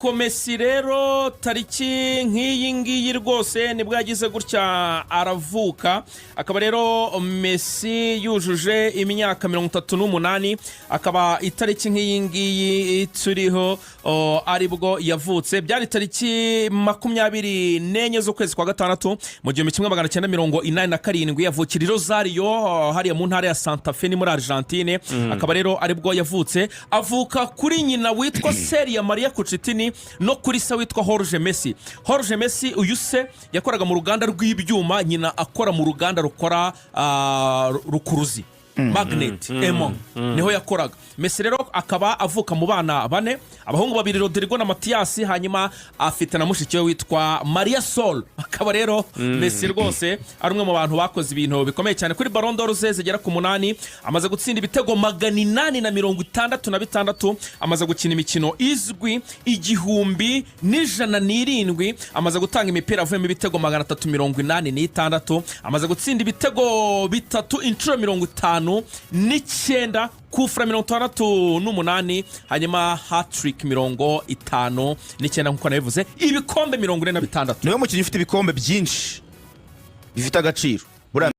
Messi rero tariki nk'iyi ngiyi rwose nibwo yagize gutya aravuka, akaba rero Messi yujuje imyaka 38, akaba itariki nk'iyi ngiyi turiho aribwo yavutse. Byari tariki 24 z'ukwezi kwa gatandatu mu 1987 yavukira Rosario hariya mu ntara ya Santa Fe ni muri Argentine. Akaba rero aribwo yavutse, avuka kuri nyina witwa Seria Maria Cucitini no kuri se witwa Jorge Messi. Jorge Messi uyu se yakoraga mu ruganda rw'ibyuma, nyina akora mu ruganda rukora rukuruzi magnet emon niho yakoraga. Messi rero akaba avuka mu bana bane, abahungu babiri Rodrigo na Matias, hanyuma afite na mushiki we witwa Maria Sol. Akaba rero Messi rwose ari umwe mu bantu bakoze ibintu bikomeye cyane kuri Ballon d'Or zigera ku 8, amaze gutsinda ibitego 866, amaze gukina imikino izwi 1107, amaze gutanga imipira avuyemo ibitego 386, amaze gutsinda ibitego bitatu inshuro 59, kufra 68, hanyuma hat-trick 59 nkuko nabivuze, ibikombe 46. Niwe mukinnyi ufite ibikombe byinshi bifite agaciro.